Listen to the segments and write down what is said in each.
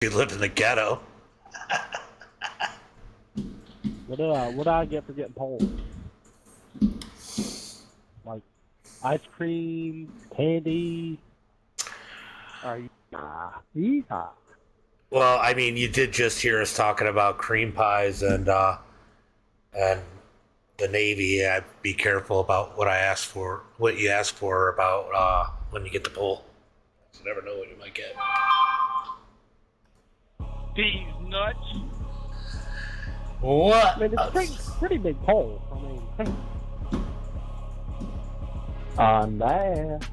You lived in the ghetto. What do I get for getting pulled? Like ice cream, candy. Yeehaw. Well, I mean, you did just hear us talking about cream pies and the Navy. I'd be careful about what you ask for about when you get the pull. You never know what you might get. These nuts. What? I mean, it's pretty big pole. I mean, on that.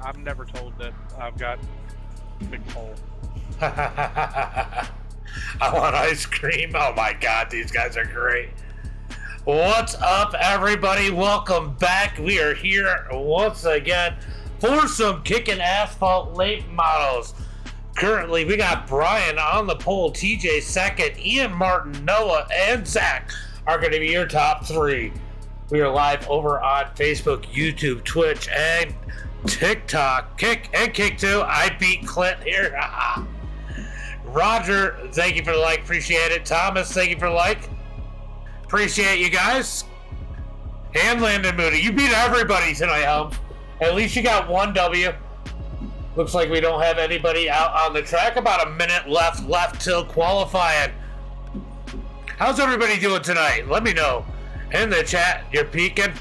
I'm never told that I've got a big pole. I want ice cream. Oh my God, these guys are great. What's up, everybody? Welcome back. We are here once again for some Kickin Asphalt late models. Currently, we got Brian on the pole, TJ second, Ian, Martin, Noah, and Zach are going to be your top three. We are live over on Facebook, YouTube, Twitch, and TikTok. Kick and Kick 2. I beat Clint here. Roger, thank you for the like. Appreciate it. Thomas, thank you for the like. Appreciate you guys. And Landon Moody. You beat everybody tonight, Hump. At least you got one W. Looks like we don't have anybody out on the track. About a minute left till qualifying. How's everybody doing tonight? Let me know. In the chat, you're peeking.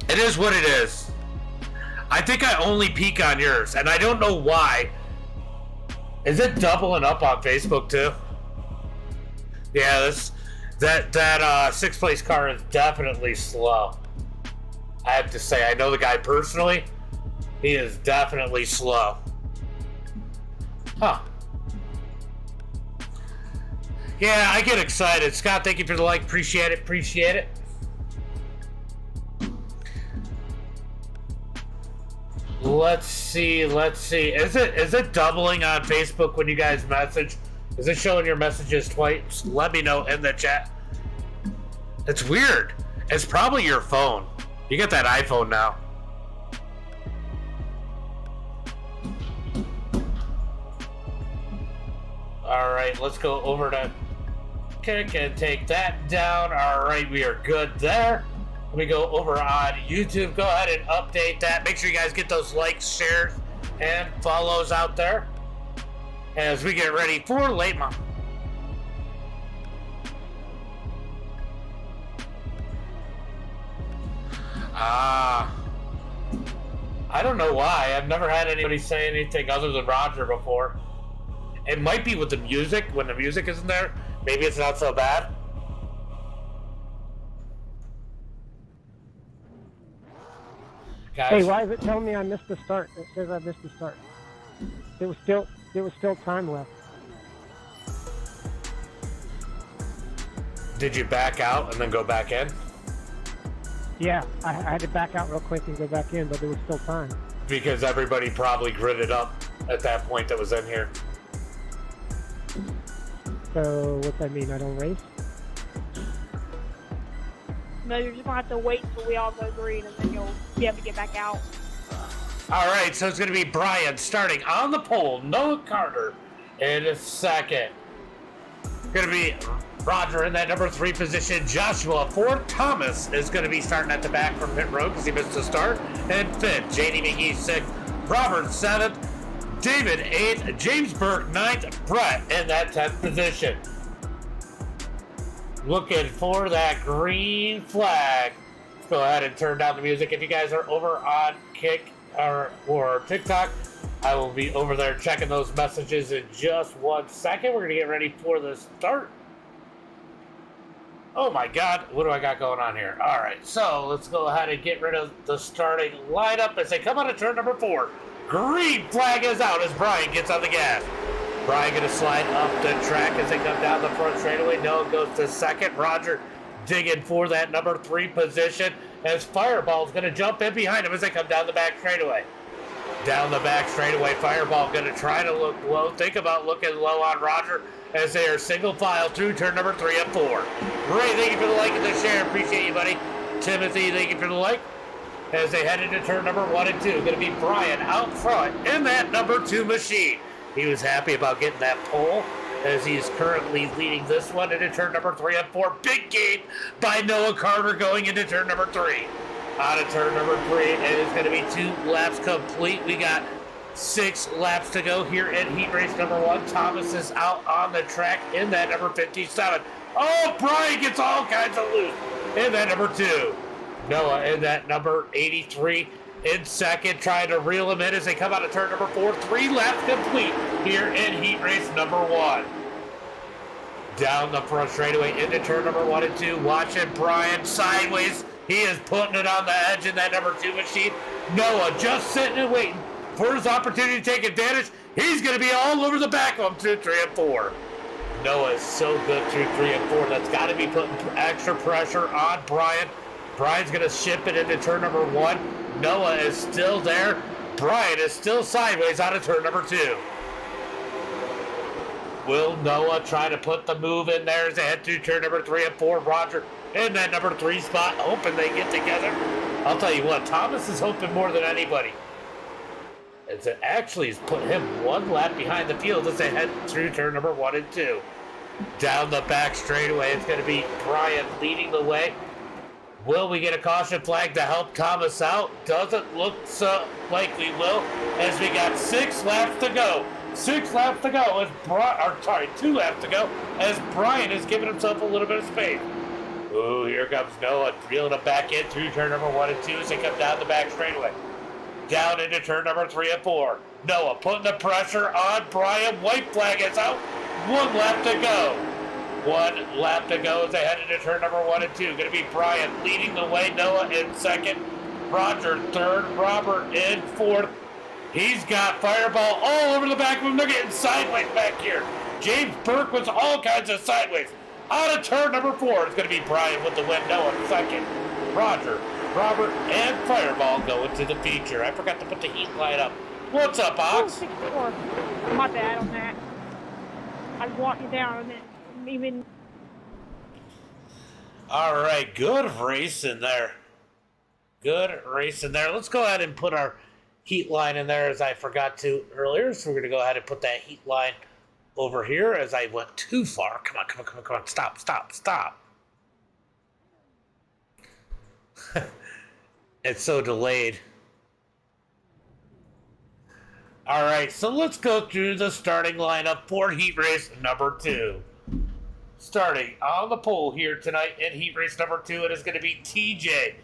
It is what it is. I think I only peek on yours, and I don't know why. Is it doubling up on Facebook too? Yeah, that sixth place car is definitely slow. I have to say, I know the guy personally. He is definitely slow. Huh. Yeah, I get excited. Scott, thank you for the like. Appreciate it. Appreciate it. Let's see. Is it doubling on Facebook when you guys message? Is it showing your messages twice? Let me know in the chat. It's weird. It's probably your phone. You got that iPhone now. Alright, let's go over to Kick and take that down. Alright, we are good there. Let me go over on YouTube. Go ahead and update that. Make sure you guys get those likes, shares, and follows out there as we get ready for late model. I don't know why. I've never had anybody say anything other than Roger before. It might be with the music. When the music isn't there, maybe it's not so bad. Guys. Hey, why is it telling me I missed the start? It says I missed the start. There was still time left. Did you back out and then go back in? Yeah, I had to back out real quick and go back in, but there was still time. Because everybody probably gridded up at that point that was in here. So what's that mean? I don't race? No, you're just gonna have to wait until we all go green, and then you'll be able to get back out. All right, so it's going to be Brian starting on the pole. Noah Carter in a second. Going to be Roger in that number 3 position. Joshua 4. Thomas is going to be starting at the back from pit road because he missed the start. And 5th, JD McGee 6th. Robert 7th. David 8th. James Burke 9th. Brett in that 10th position. Looking for that green flag. Let's go ahead and turn down the music. If you guys are over on Kick or TikTok, I will be over there checking those messages in just 1 second. We're going to get ready for the start. Oh my God, what do I got going on here? All right, so let's go ahead and get rid of the starting lineup as they come out of turn number 4. Green flag is out as Brian gets on the gas. Brian going to slide up the track as they come down the front straightaway. Noah goes to second. Roger digging for that number 3 position as Fireball's going to jump in behind him as they come down the back straightaway. Down the back straightaway, Fireball going to try to look low. Think about looking low on Roger as they are single file through turn number 3 and 4. Ray, thank you for the like and the share. Appreciate you, buddy. Timothy, thank you for the like. as they head into turn number 1 and 2. Going to be Brian out front in that number 2 machine. He was happy about getting that pole, as he's currently leading this one into turn number 3 and 4. Big gain by Noah Carter going into turn number 3. Out of turn number 3, it is going to be 2 laps complete. We got 6 laps to go here in heat race number 1. Thomas is out on the track in that number 57. Oh, Brian gets all kinds of loose in that number 2. Noah in that number 83 in second, trying to reel him in as they come out of turn number 4. 3 laps complete here in heat race number 1. Down the front straightaway into turn number 1 and 2. Watching Brian sideways. He is putting it on the edge in that number 2 machine. Noah just sitting and waiting for his opportunity to take advantage. He's going to be all over the back of him through 3 and 4. Noah is so good through 3 and 4. That's got to be putting extra pressure on Brian. Brian's going to ship it into turn number 1. Noah is still there. Brian is still sideways out of turn number 2. Will Noah try to put the move in there as they head through turn number 3 and 4? Roger in that number 3 spot, hoping they get together. I'll tell you what, Thomas is hoping more than anybody. As it actually has put him 1 lap behind the field as they head through turn number 1 and 2. Down the back straightaway, it's going to be Brian leading the way. Will we get a caution flag to help Thomas out? Doesn't look so like we will, as we got 6 laps to go. 6 laps to go as 2 laps to go as Brian is giving himself a little bit of space. Ooh, here comes Noah reeling him back in through turn number 1 and 2 as they come down the back straightaway. Down into turn number 3 and 4. Noah putting the pressure on Brian. White flag is out. 1 lap to go. 1 lap to go as they head into turn number 1 and 2. Going to be Brian leading the way. Noah in second. Roger third. Robert in fourth. He's got Fireball all over the back of him. They're getting sideways back here. James Burke was all kinds of sideways. Out of turn number 4, it's going to be Brian with the win. Noah in second. Roger, Robert, and Fireball going to the feature. I forgot to put the heat light up. What's up, Ox? 64. My bad on that. I was walking down and even. All right, good racing there. Good racing there. Let's go ahead and put our heat line in there as I forgot to earlier. So we're going to go ahead and put that heat line over here as I went too far. Come on, come on, come on, come on. Stop, stop, stop. It's so delayed. All right, so let's go through the starting lineup for heat race number 2. Starting on the pole here tonight in heat race number 2, it is going to be TJ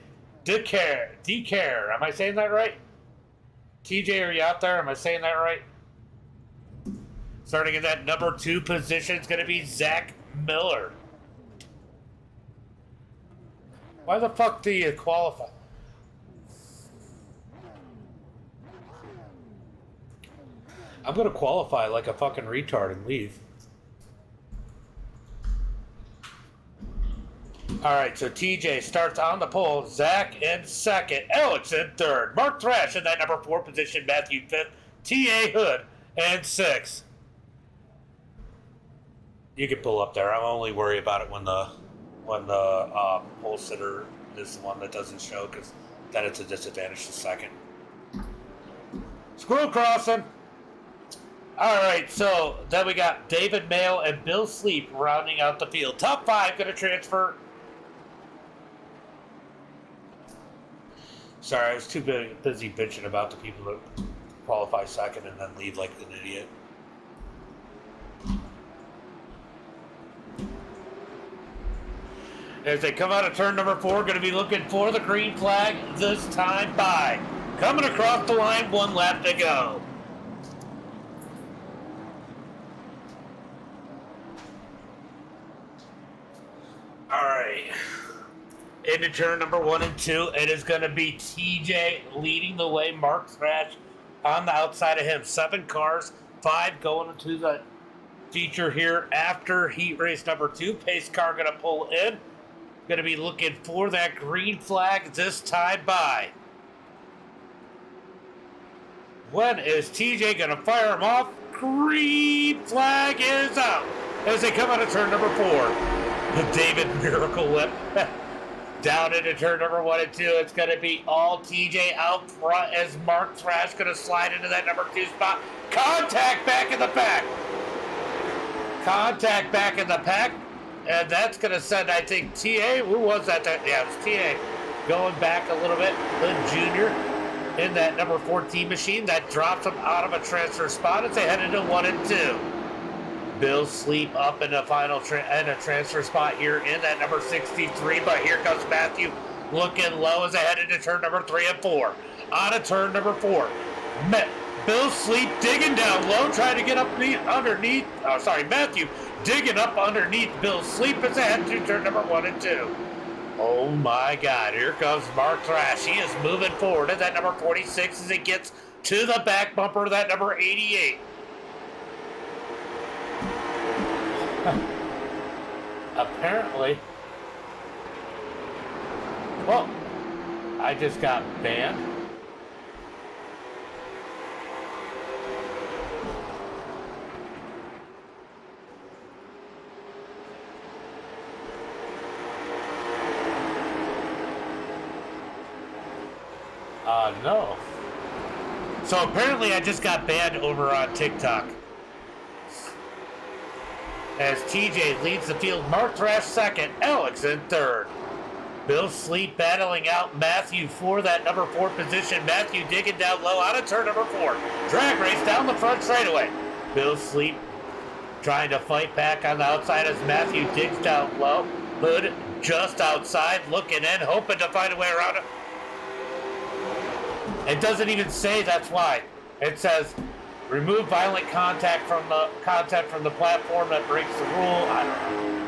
DeCare. Am I saying that right? TJ, are you out there? Am I saying that right? Starting in that number 2 position, it's going to be Zach Miller. Why the fuck do you qualify? I'm going to qualify like a fucking retard and leave. All right, so TJ starts on the pole. Zach in second. Alex in third. Mark Thrash in that number 4 position. Matthew 5th. T.A. Hood in 6th. You can pull up there. I'm only worried about it when the pole sitter is the one that doesn't show, because then it's a disadvantage to second. Squirrel crossing. All right, so then we got David Mayo and Bill Sleep rounding out the field. Top 5 going to transfer. Sorry, I was too busy bitching about the people that qualify second and then leave like an idiot. As they come out of turn number 4, going to be looking for the green flag this time by. Coming across the line, 1 lap to go. All right. Into turn number 1 and 2, it is going to be TJ leading the way. Mark Thrash on the outside of him. 7 cars, 5 going into the feature here after heat race number 2. Pace car going to pull in. Going to be looking for that green flag this time by. When is TJ going to fire him off? Green flag is out as they come out of turn number 4. The David Miracle Whip. Down into turn number 1 and 2. It's going to be all TJ out front as Mark Thrash going to slide into that number 2 spot. Contact back in the pack. Contact back in the pack. And that's going to send, I think, TA. Who was that? Yeah, it was TA. Going back a little bit. The junior in that number 14 machine. That drops him out of a transfer spot as they head into 1 and 2. Bill Sleep up in the final transfer spot here in that number 63, but here comes Matthew looking low as they head into turn number 3 and 4. On to turn number 4. Bill Sleep digging down low, trying to get up underneath. Matthew digging up underneath Bill Sleep as they head to turn number 1 and 2. Oh my God, here comes Mark Thrash. He is moving forward at that number 46 as he gets to the back bumper of that number 88. Apparently, well, I just got banned. No. So apparently I just got banned over on TikTok. As TJ leads the field, Mark Thrash second, Alex in third. Bill Sleep battling out Matthew for that number 4 position. Matthew digging down low out of turn number 4. Drag race down the front straightaway. Bill Sleep trying to fight back on the outside as Matthew digs down low. Hood just outside, looking in, hoping to find a way around it. It doesn't even say that's why. It says remove violent contact from the platform that breaks the rule. I don't know.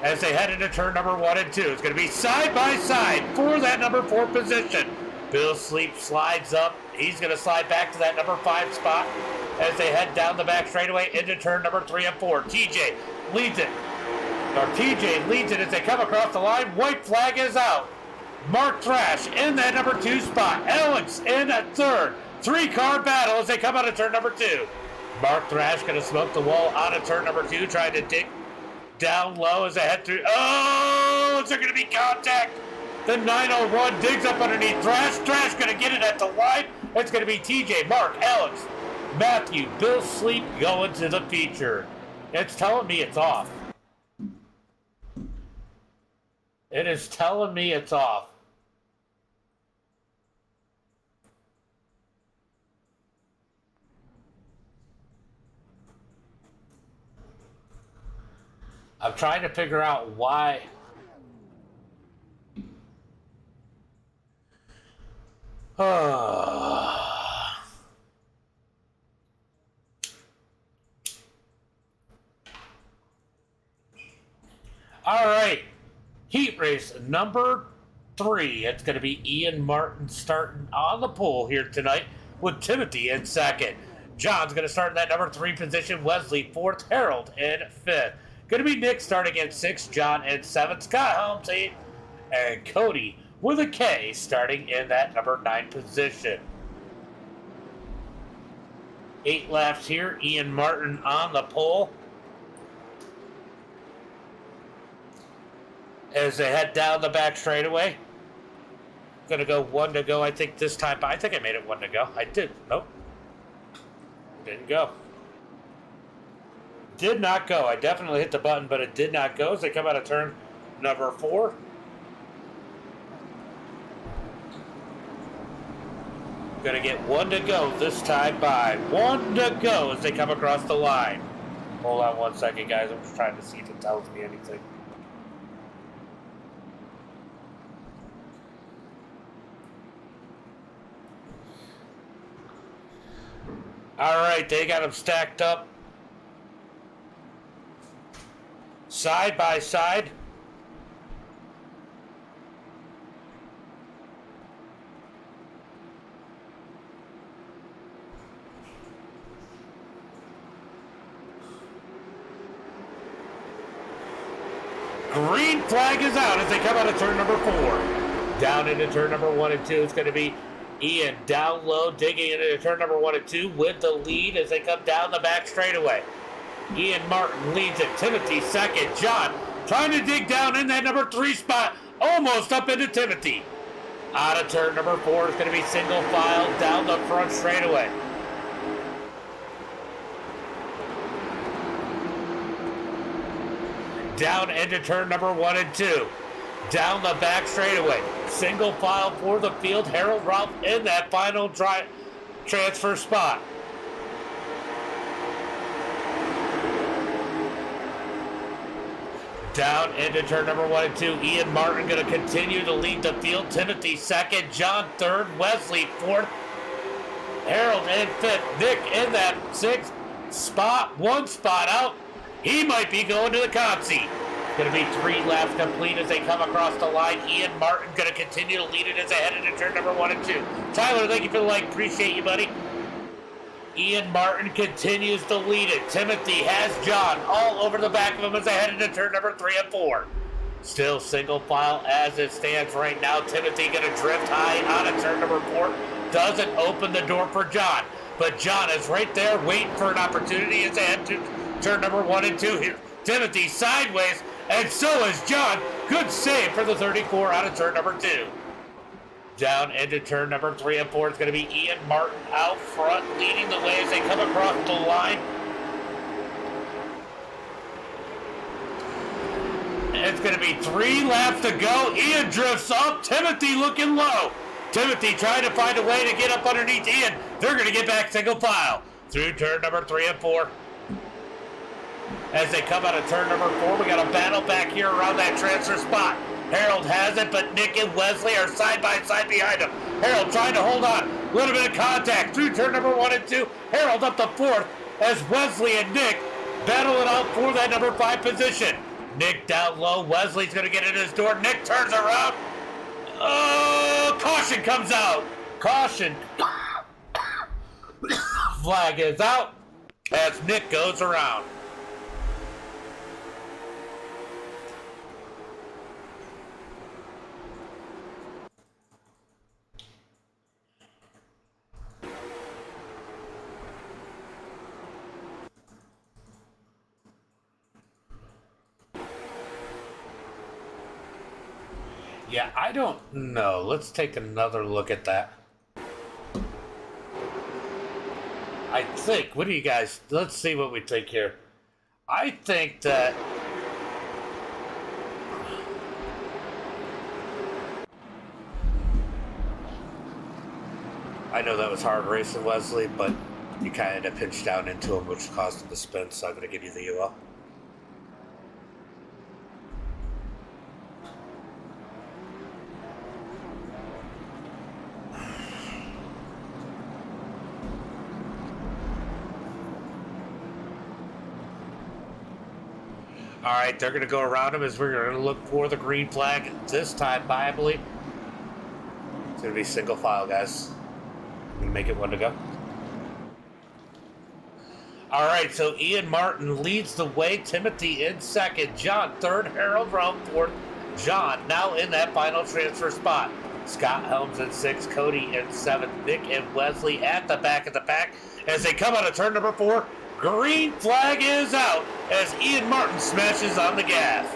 As they head into turn number 1 and 2, it's going to be side by side for that number 4 position. Bill Sleep slides up. He's going to slide back to that number 5 spot as they head down the back straightaway into turn number 3 and 4. TJ leads it as they come across the line. White flag is out. Mark Thrash in that number 2 spot. Alex in at third. 3-car battle as they come out of turn number 2. Mark Thrash going to smoke the wall out of turn number 2, trying to dig down low as they head through. Oh, is there going to be contact? The 901 digs up underneath Thrash. Thrash going to get it at the line. It's going to be TJ, Mark, Alex, Matthew, Bill Sleep going to the feature. It's telling me it's off. It is telling me it's off. I'm trying to figure out why. All right. Heat race number 3. It's going to be Ian Martin starting on the pole here tonight with Timothy in second. John's going to start in that number 3 position. Wesley 4th. Harold in 5th. Going to be Nick starting at 6th. John in 7th. Scott Helms 8th. And Cody with a K starting in that number 9 position. 8 laps here. Ian Martin on the pole. As they head down the back straightaway. Gonna go 1 to go, I think, this time. I think I made it 1 to go. I did. Nope. Didn't go. Did not go. I definitely hit the button, but it did not go as they come out of turn number 4. Gonna get 1 to go this time by. 1 to go as they come across the line. Hold on 1 second, guys. I'm just trying to see if it tells me anything. All right, they got them stacked up side by side. Green flag is out as they come out of turn number 4. Down into turn number 1 and 2. It's going to be Ian down low, digging into turn number 1 and 2 with the lead as they come down the back straightaway. Ian Martin leads it. Timothy second. John trying to dig down in that number 3 spot, almost up into Timothy. Out of turn number 4 is going to be single file down the front straightaway. Down into turn number 1 and 2. Down the back straightaway. Single file for the field. Harold Ralph in that final transfer spot. Down into turn number 1 and 2. Ian Martin going to continue to lead the field. Timothy second. John third. Wesley fourth. Harold in fifth. Nick in that sixth spot. 1 spot out. He might be going to the Consi. Going to be 3 laps complete as they come across the line. Ian Martin going to continue to lead it as they head into turn number 1 and 2. Tyler, thank you for the like. Appreciate you, buddy. Ian Martin continues to lead it. Timothy has John all over the back of him as they head into turn number 3 and 4. Still single file as it stands right now. Timothy going to drift high out of turn number 4. Doesn't open the door for John. But John is right there waiting for an opportunity as they head to turn number 1 and 2 here. Timothy sideways, and so is John. Good save for the 34 out of turn number 2. Down into turn number 3 and 4. It's going to be Ian Martin out front, leading the way as they come across the line. It's going to be 3 laps to go. Ian drifts up. Timothy looking low. Timothy trying to find a way to get up underneath Ian. They're going to get back single file through turn number 3 and 4. As they come out of turn number 4, we got a battle back here around that transfer spot. Harold has it, but Nick and Wesley are side by side behind him. Harold trying to hold on. A little bit of contact through turn number 1 and 2. Harold up the 4th as Wesley and Nick battle it out for that number 5 position. Nick down low. Wesley's going to get in his door. Nick turns around. Oh, caution comes out. Caution. Flag is out as Nick goes around. Yeah, I don't know. Let's take another look at that. I think, what do you guys, let's see what we think here. I think that I know that was hard racing Wesley, but you kind of pinched down into him, which caused him to spin, so I'm going to give you the UL. All right, they're going to go around him as we're going to look for the green flag this time, I believe. It's going to be single file, guys. I'm going to make it 1 to go. All right, so Ian Martin leads the way. Timothy in second. John third. Harold Ralph fourth. John now in that final transfer spot. Scott Helms in sixth. Cody in seventh. Nick and Wesley at the back of the pack as they come out of turn number 4. Green flag is out as Ian Martin smashes on the gas.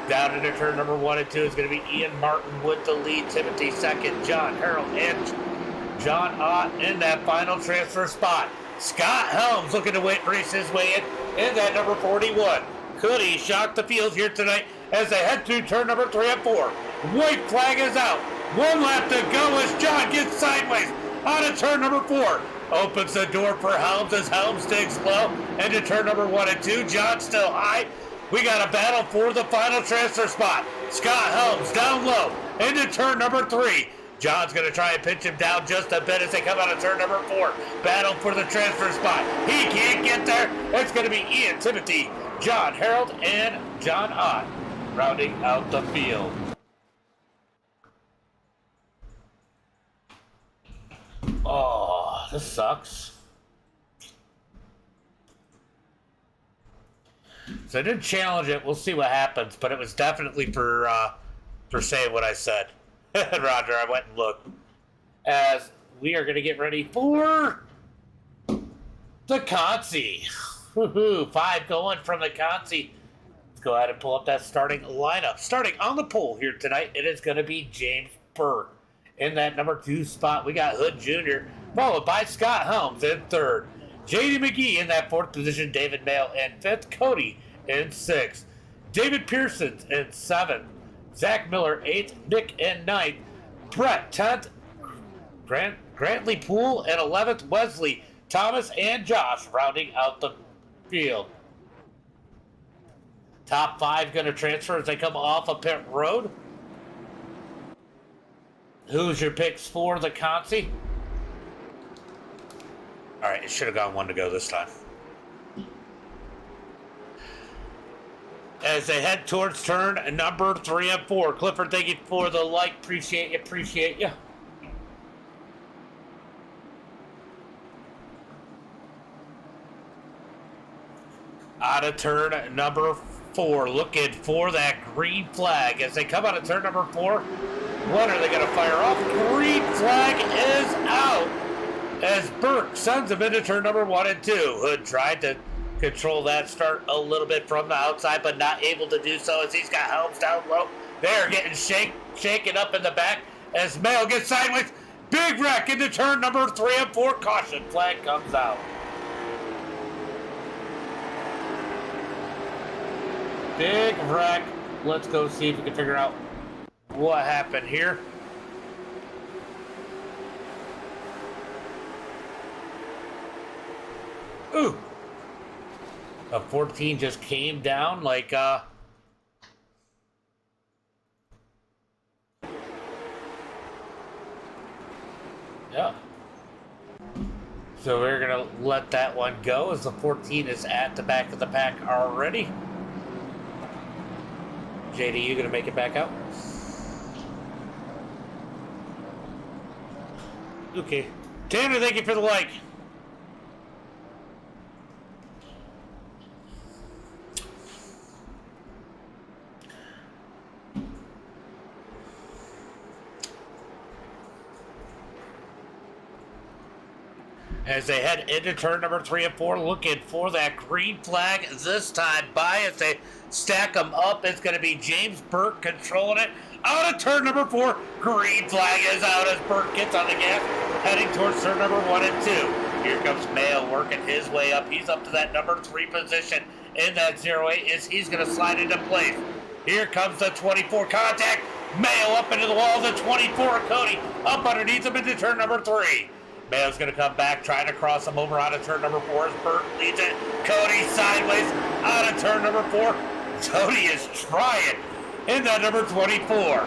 Down into turn number 1 and 2 is going to be Ian Martin with the lead. Timothy second. John, Harold, and John Ott in that final transfer spot. Scott Helms looking to race his way in that number 41. Could he shock the field here tonight as they head through turn number 3 and 4. White flag is out. 1 lap to go as John gets sideways out of turn number 4. Opens the door for Helms as Helms digs low into turn number 1 and 2. John still high. We got a battle for the final transfer spot. Scott Helms down low into turn number 3. John's going to try and pinch him down just a bit as they come out of turn number 4. Battle for the transfer spot. He can't get there. It's going to be Ian, Timothy, John, Harold, and John Ott rounding out the field. Oh, this sucks. So I did challenge it. We'll see what happens, but it was definitely for saying what I said. Roger, I went and looked. As we are going to get ready for the Consi. Woohoo! 5 going from the Consi Let's go ahead and pull up that starting lineup. Starting on the pole here tonight, it is going to be James Burke. In that number 2 spot, we got Hood Jr., followed by Scott Helms in 3rd. J.D. McGee in that 4th position, David Mayo in 5th, Cody in 6th, David Pearson in 7th, Zach Miller 8th, Nick in 9th, Brett 10th, Grantley Poole in 11th, Wesley, Thomas, and Josh rounding out the field. Top 5 going to transfer as they come off of pit road. Who's your picks for the Consi? All right, it should have gone 1 to go this time. As they head towards turn number 3 and 4. Clifford, thank you for the like. Appreciate you. Out of turn number 4, looking for that green flag. As they come out of turn number 4, what are they going to fire off? Green flag is out as Burke sends them into turn number 1 and 2. Hood tried to control that start a little bit from the outside, but not able to do so as he's got Helms down low. They're getting shaken up in the back as Mayo gets sideways. Big wreck into turn number 3 and 4. Caution flag comes out. Big wreck. Let's go see if we can figure out what happened here. Ooh. A 14 just came down like yeah. So we're gonna let that one go as the 14 is at the back of the pack already. JD, you gonna make it back out? Okay. Tanner, thank you for the like. As they head into turn number 3 and 4, looking for that green flag this time by as they stack them up. It's going to be James Burke controlling it. Out of turn number 4, green flag is out as Burke gets on the gas, heading towards turn number 1 and 2. Here comes Mayo working his way up. He's up to that number 3 position in that 08 as he's going to slide into place. Here comes the 24 contact. Mayo up into the wall. The 24, Cody up underneath him into turn number 3. Mayo's going to come back, trying to cross him over out of turn number 4 as Burke leads it. Cody sideways out of turn number 4. Cody is trying in that number 24.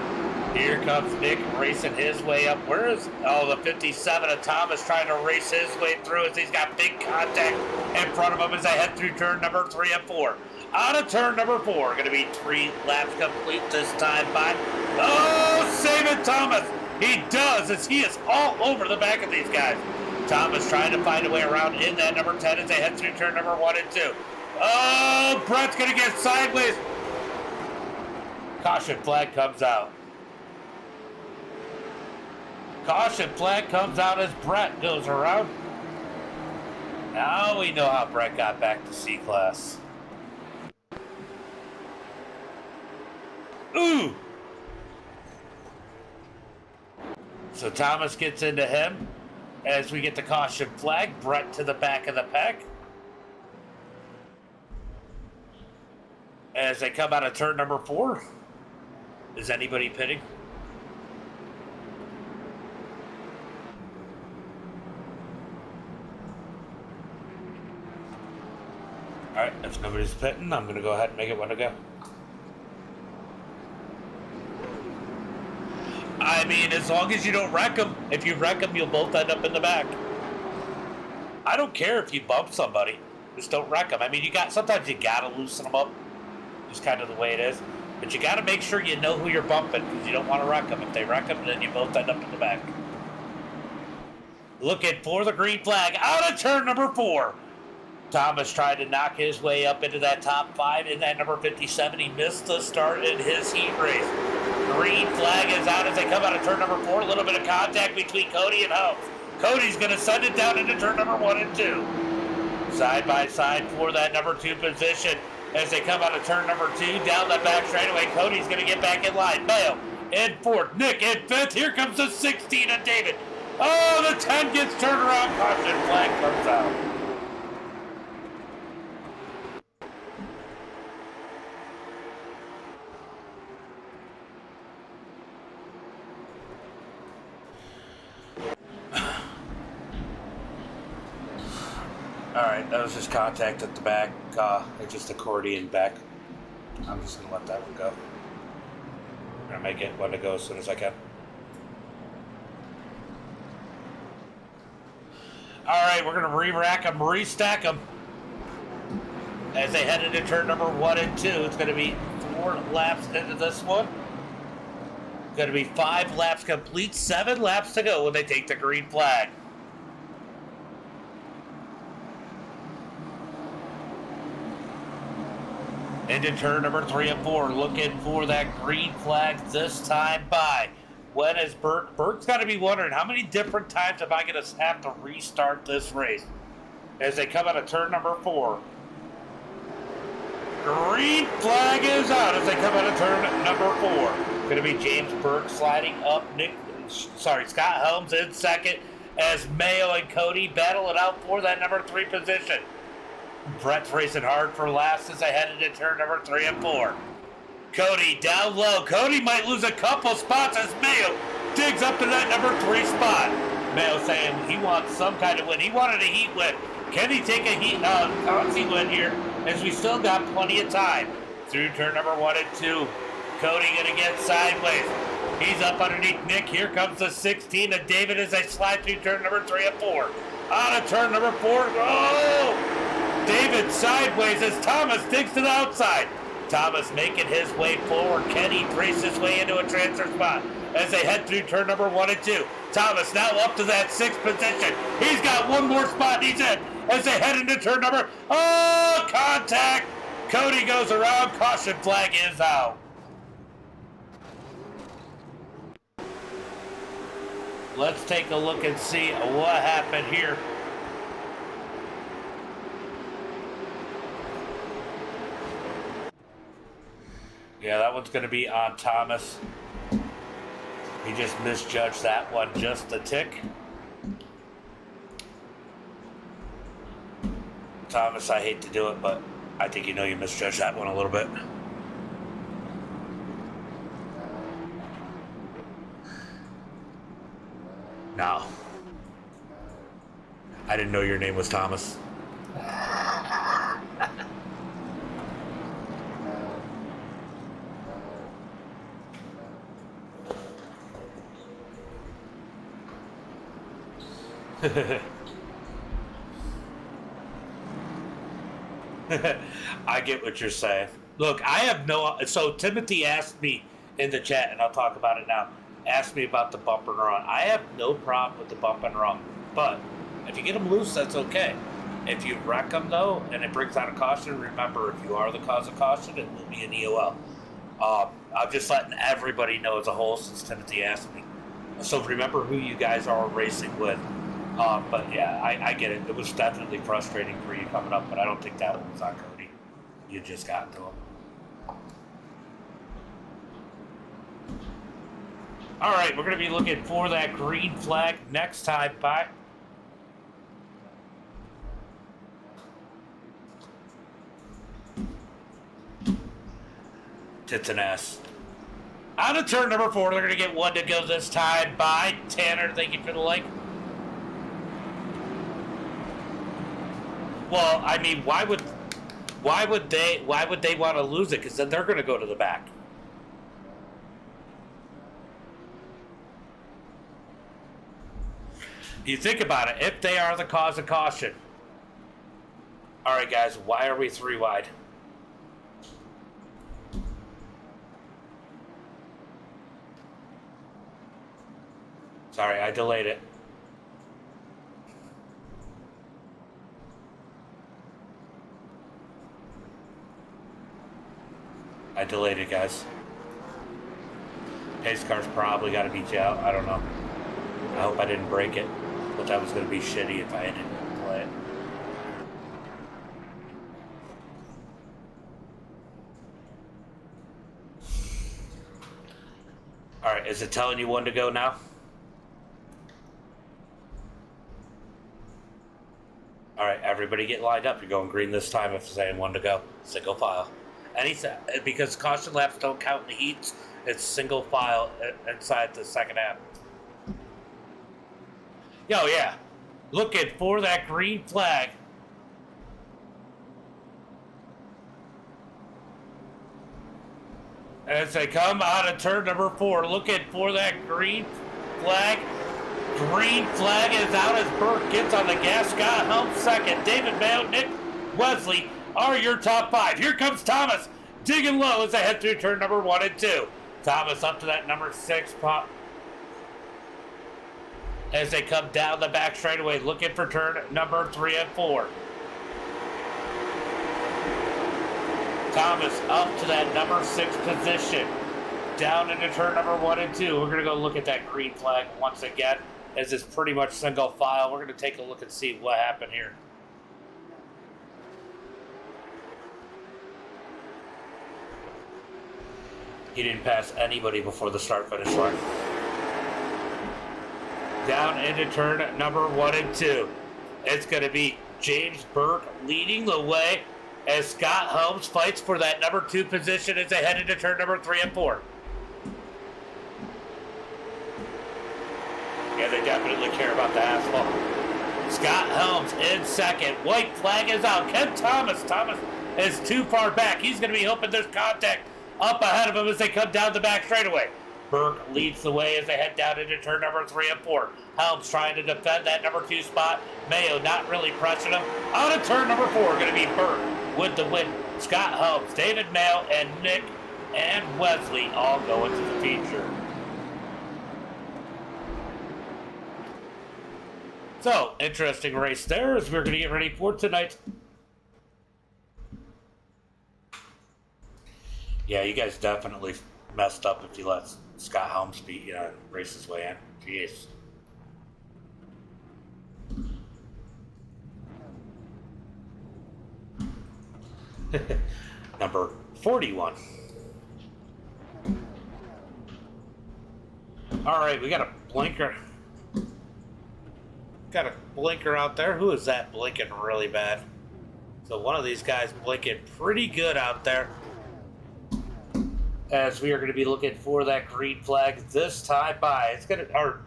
Here comes Nick racing his way up. Where is, the 57 of Thomas trying to race his way through as he's got big contact in front of him as they head through turn number 3 and 4. Out of turn number 4, going to be 3 laps complete this time by, save it, Thomas. He does, as he is all over the back of these guys. Thomas trying to find a way around in that number 10 as they head through turn number 1 and 2. Oh, Brett's going to get sideways. Caution flag comes out. Caution flag comes out as Brett goes around. Now we know how Brett got back to C-Class. Ooh! So Thomas gets into him as we get the caution flag. Brett to the back of the pack. As they come out of turn number 4. Is anybody pitting? Alright, if nobody's pitting, I'm going to go ahead and make it one to go. I mean, as long as you don't wreck them. If you wreck them, you'll both end up in the back. I don't care if you bump somebody. Just don't wreck them. I mean, sometimes you got to loosen them up. Just kind of the way it is. But you got to make sure you know who you're bumping because you don't want to wreck them. If they wreck them, then you both end up in the back. Looking for the green flag out of turn number 4. Thomas tried to knock his way up into that top 5 in that number 57. He missed the start in his heat race. Green flag is out as they come out of turn number 4. A little bit of contact between Cody and Helms. Cody's going to send it down into turn number 1 and 2. Side by side for that number 2 position. as they come out of turn number 2, down the back straightaway. Cody's going to get back in line. Mayo in 4th, Nick in 5th. Here comes the 16 of David. Oh, the 10 gets turned around. Caution flag comes out. Alright, that was just contact at the back, just accordion back. I'm just gonna let that one go. I'm gonna make it let it go as soon as I can. Alright, we're gonna re-rack them, restack them. As they head into turn number 1 and 2, it's gonna be 4 laps into this one. Gonna be 5 laps complete, 7 laps to go when they take the green flag. Into turn number 3 and 4, looking for that green flag this time by. When is Burke? Burke's got to be wondering, how many different times am I going to have to restart this race? As they come out of turn number 4. Green flag is out as they come out of turn number 4. Going to be James Burke sliding up. Scott Holmes in 2nd as Mayo and Cody battle it out for that number 3 position. Brett's racing hard for last as they head into turn number 3 and 4. Cody down low. Cody might lose a couple spots as Mayo digs up to that number 3 spot. Mayo saying he wants some kind of win. He wanted a heat win. Can he take a heat win here? As we still got plenty of time through turn number 1 and 2. Cody gonna get sideways. He's up underneath Nick. Here comes the 16 of David as they slide through turn number 3 and 4. Out of turn number 4. Oh! David sideways as Thomas digs to the outside. Thomas making his way forward. Kenny races his way into a transfer spot as they head through turn number 1 and 2. Thomas now up to that 6th position. He's got one more spot and he's in as they head into turn number. Oh, contact. Cody goes around. Caution flag is out. Let's take a look and see what happened here. Yeah, that one's going to be on Thomas. He just misjudged that one just a tick. Thomas, I hate to do it, but I think you misjudged that one a little bit. No. I didn't know your name was Thomas. I get what you're saying. Look, I have so Timothy asked me in the chat, and I'll talk about it now, asked me about the bump and run. I have no problem with the bump and run, but if you get them loose, that's okay. If you wreck them, though, and it brings out a caution, remember, if you are the cause of caution, it will be an EOL. I'm just letting everybody know as a whole since Timothy asked me. So remember who you guys are racing with. But yeah, I get it. It was definitely frustrating for you coming up, but I don't think that one was on Cody. You just got to him. All right, we're going to be looking for that green flag next time. Bye. Tits and ass. Out of turn number 4, they're going to get one to go this time. Bye. Tanner, thank you for the like. Well, I mean, why would they want to lose it? Because then they're going to go to the back. You think about it. If they are the cause of caution. All right, guys. Why are we 3 wide? Sorry, I delayed it. I delayed it, guys. Pace car's probably got to beat you out. I don't know. I hope I didn't break it, but that was going to be shitty if I didn't play it. Is it telling you when to go now? All right, everybody get lined up. You're going green this time if it's saying when to go. Single file. Because caution laps don't count in the heats, it's single file inside the second half. Yo, yeah. Looking for that green flag. As they come out of turn number 4, looking for that green flag. Green flag is out as Burke gets on the gas. Scott Helm second. David Mayo, Nick Wesley are your top 5. Here comes Thomas digging low as they head through turn number 1 and 2. Thomas up to that number 6 pop. As they come down the back straightaway, looking for turn number 3 and 4. Thomas up to that number 6 position. Down into turn number 1 and 2. We're going to go look at that green flag once again, as it's pretty much single file. We're going to take a look and see what happened here. He didn't pass anybody before the start-finish line. Down into turn number 1 and 2. It's going to be James Burke leading the way as Scott Holmes fights for that number 2 position as they head into turn number 3 and 4. Yeah, they definitely care about the asphalt. Scott Helms in second. White flag is out. Ken Thomas. Thomas is too far back. He's going to be hoping there's contact up ahead of him as they come down the back straightaway. Burke leads the way as they head down into turn number 3 and 4. Helms trying to defend that number 2 spot. Mayo not really pressing him. Out of turn number 4, going to be Burke with the win. Scott Helms, David Mayo, and Nick and Wesley all go into the feature. So, interesting race there as we're going to get ready for tonight. Yeah, you guys definitely messed up if you let Scott Helms race his way in. Jeez. Number 41. All right, we got a blinker. Got a blinker out there. Who is that blinking really bad? So one of these guys blinking pretty good out there. As we are going to be looking for that green flag this time by. It's going to, or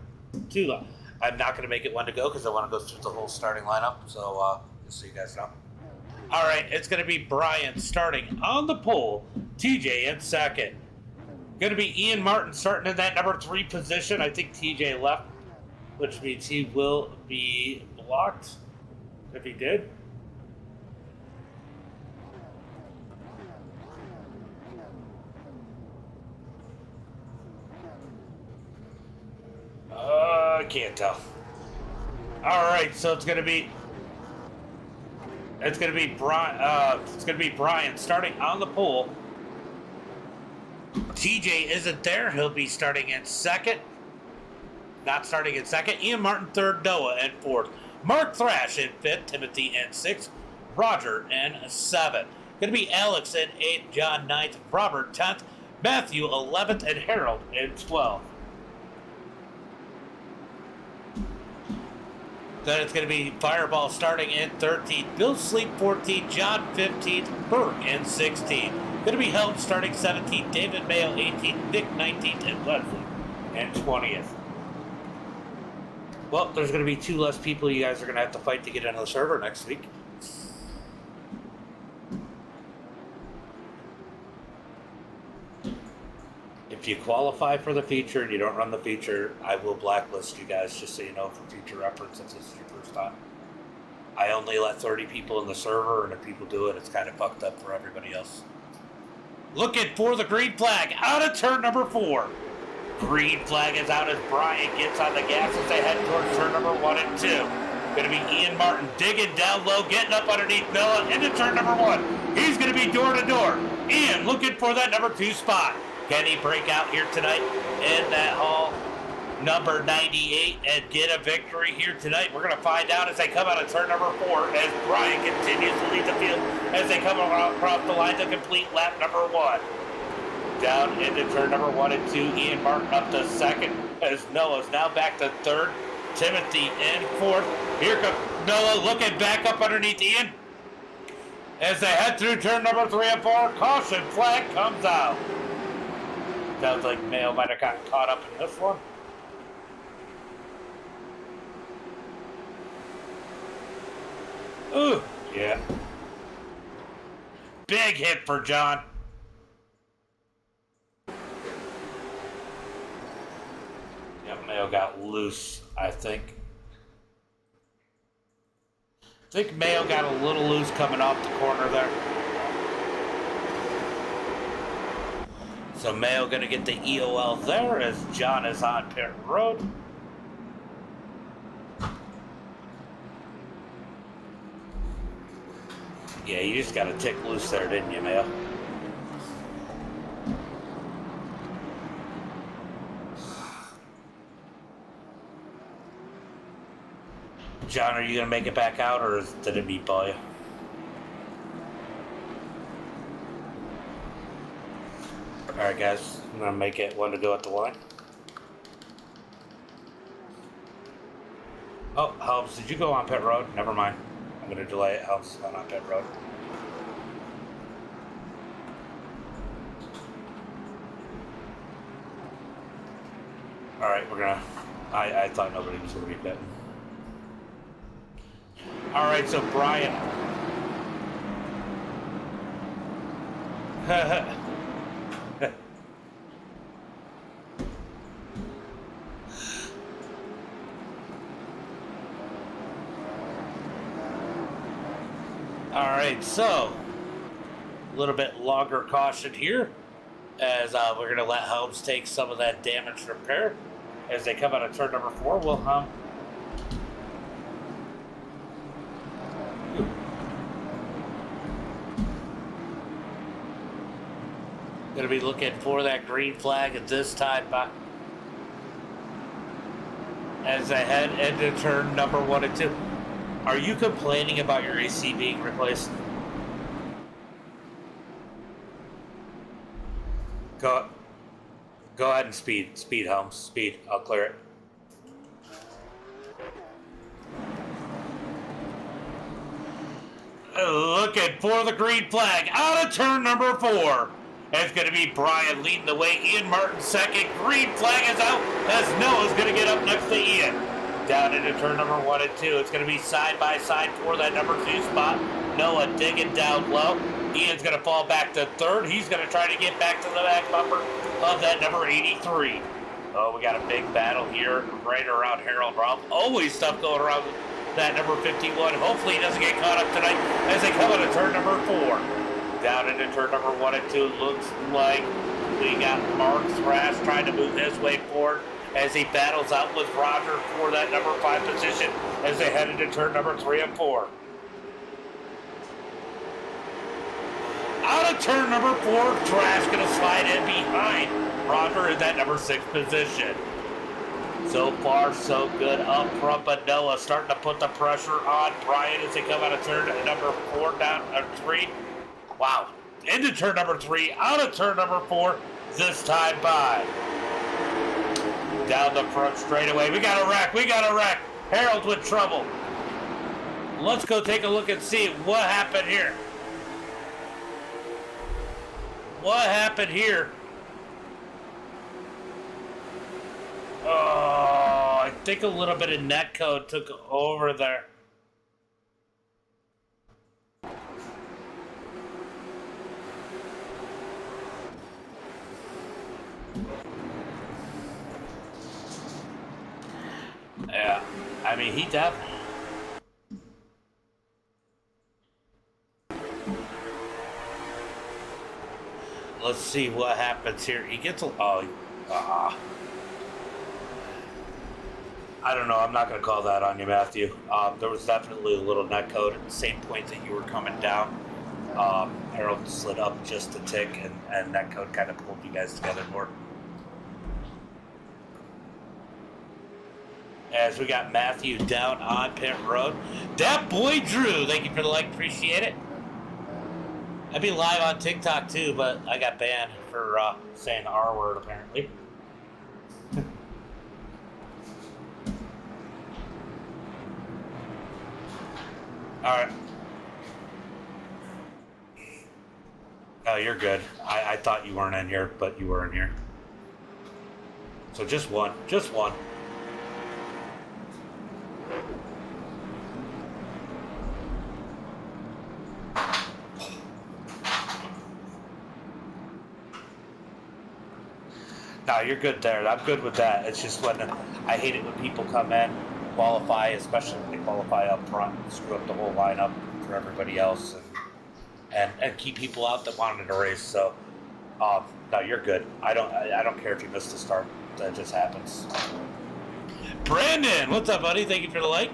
2. I'm not going to make it 1 to go because I want to go through the whole starting lineup. So just so you guys know. All right, it's going to be Brian starting on the pole. TJ in second. Going to be Ian Martin starting in that number 3 position. I think TJ left, which means he will be blocked if he did. I can't tell. All right, so it's gonna be Brian starting on the pole. TJ isn't there. He'll be starting in second. Not starting in second. Ian Martin third. Noah in fourth. Mark Thrash in fifth. Timothy in sixth. Roger in seventh. Going to be Alex in eighth. John ninth. Robert 10th. Matthew 11th. And Harold in 12th. Then it's going to be Fireball starting in 13th. Bill Sleep 14th. John 15th. Burke in 16th. Going to be Helm starting 17th. David Mayo 18th. Nick 19th. And Wesley in 20th. Well, there's going to be 2 less people you guys are going to have to fight to get into the server next week. If you qualify for the feature and you don't run the feature, I will blacklist you guys, just so you know, for future reference, since this is your first time. I only let 30 people in the server, and if people do it, it's kind of fucked up for everybody else. Looking for the green flag out of turn number 4. Green flag is out as Brian gets on the gas as they head towards turn number 1 and 2. Going to be Ian Martin digging down low, getting up underneath Noah into turn number 1. He's going to be door to door. Ian looking for that number 2 spot. Can he break out here tonight in that hall number 98 and get a victory here tonight? We're going to find out as they come out of turn number 4 as Brian continues to lead the field as they come across the line to complete lap number 1. Down into turn number 1 and 2. Ian Martin up to second as Noah's now back to third. Timothy in fourth. Here comes Noah looking back up underneath Ian. As they head through turn number 3 and 4, caution flag comes out. Sounds like Mayo might have gotten caught up in this one. Ooh, yeah. Big hit for John. Yep, Mayo got loose, I think. I think Mayo got a little loose coming off the corner there. So Mayo gonna get the EOL there as John is on pit road. Yeah, you just got a tick loose there, didn't you, Mayo? John, are you going to make it back out, or did it meatball you? Alright, guys. I'm going to make it one to go at the line. Oh, Helms, did you go on pit road? Never mind. I'm going to delay it. Helms is on pit road. Alright, we're going to... I thought nobody was going to be pitting. Alright, so Brian... Alright, so a little bit longer caution here as we're going to let Helms take some of that damage repair. As they come out of turn number 4, we'll going to be looking for that green flag at this time as they head into turn number 1 and 2. Are you complaining about your AC being replaced? Go ahead and speed, Helms, speed. I'll clear it. Looking for the green flag out of turn number 4. It's going to be Brian leading the way. Ian Martin second. Green flag is out as Noah's going to get up next to Ian. Down into turn number 1 and 2. It's going to be side by side for that number 2 spot. Noah digging down low. Ian's going to fall back to third. He's going to try to get back to the back bumper of that number 83. Oh, we got a big battle here right around Harold Rob. Always stuff going around that number 51. Hopefully he doesn't get caught up tonight as they come into turn number 4. Down into turn number 1 and 2. Looks like we got Mark Thrash trying to move his way forward as he battles out with Roger for that number 5 position as they head into turn number 3 and 4. Out of turn number 4, Trash gonna slide in behind Roger in that number 6 position. So far, so good up front, but Noah starting to put the pressure on Brian as they come out of turn number 4 down 3. Wow. Into turn number 3, out of turn number 4, this time by. Down the front straightaway. We got a wreck. Harold's with trouble. Let's go take a look and see what happened here. What happened here? Oh, I think a little bit of netcode took over there. Yeah, I mean, he definitely... Let's see what happens here. He gets a... I don't know. I'm not going to call that on you, Matthew. There was definitely a little netcode at the same point that you were coming down. Harold slid up just a tick, and netcode kind of pulled you guys together more. As we got Matthew down on pit road. That boy Drew, thank you for the like, appreciate it. I'd be live on TikTok too, but I got banned for saying the R word apparently. All right. Oh, you're good. I thought you weren't in here, but you were in here. So just one. Just one. No, you're good there. I'm good with that. It's just when I hate it when people come in, qualify, especially when they qualify up front, screw up the whole lineup for everybody else, and keep people out that wanted to race. So, no, you're good. I don't care if you missed the start. That just happens. Brandon, what's up, buddy? Thank you for the like.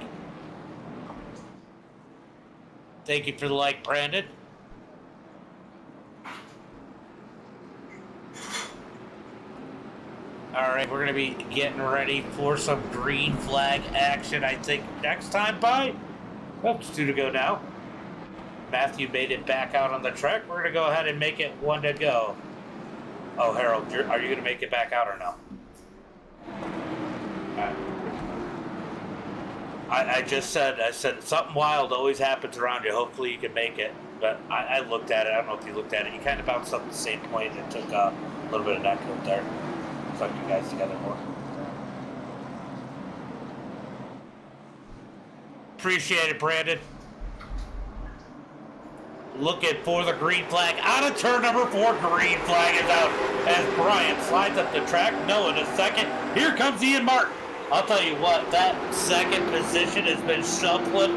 Thank you for the like, Brandon. All right, we're going to be getting ready for some green flag action, I think, next time by. Oh, it's 2 to go now. Matthew made it back out on the track. We're going to go ahead and make it 1 to go. Oh, Harold, are you going to make it back out or no? I just said, something wild always happens around you. Hopefully you can make it. But I looked at it. I don't know if you looked at it. You kind of bounced up the same point and took a little bit of that coat there. Suck you guys together more. Appreciate it, Brandon. Looking for the green flag. Out of turn number 4, green flag is out as Brian slides up the track. No, in a second. Here comes Ian Martin. I'll tell you what, that second position has been shuffling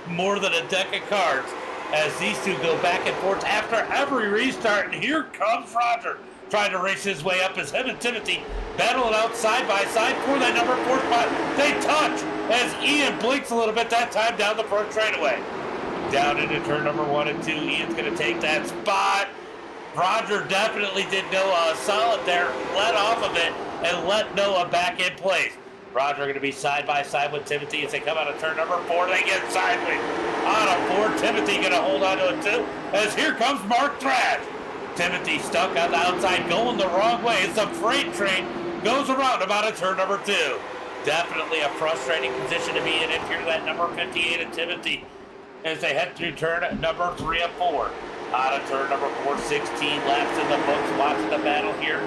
more than a deck of cards as these two go back and forth after every restart. And here comes Roger trying to race his way up as him and Timothy battling out side by side for that number 4 spot. They touch as Ian blinks a little bit that time down the front straightaway. Down into turn number 1 and 2. Ian's going to take that spot. Roger definitely did Noah a solid there, let off of it, and let Noah back in place. Roger going to be side by side with Timothy as they come out of turn number 4. They get sideways. On a 4, Timothy going to hold on to it too, as here comes Mark Thrash. Timothy stuck on the outside, going the wrong way as the freight train goes around about a turn number 2. Definitely a frustrating position to be in if you're that number 58 of Timothy as they head through turn number 3 and 4. Out of turn number 4, 16 laps in the books. Watching the battle here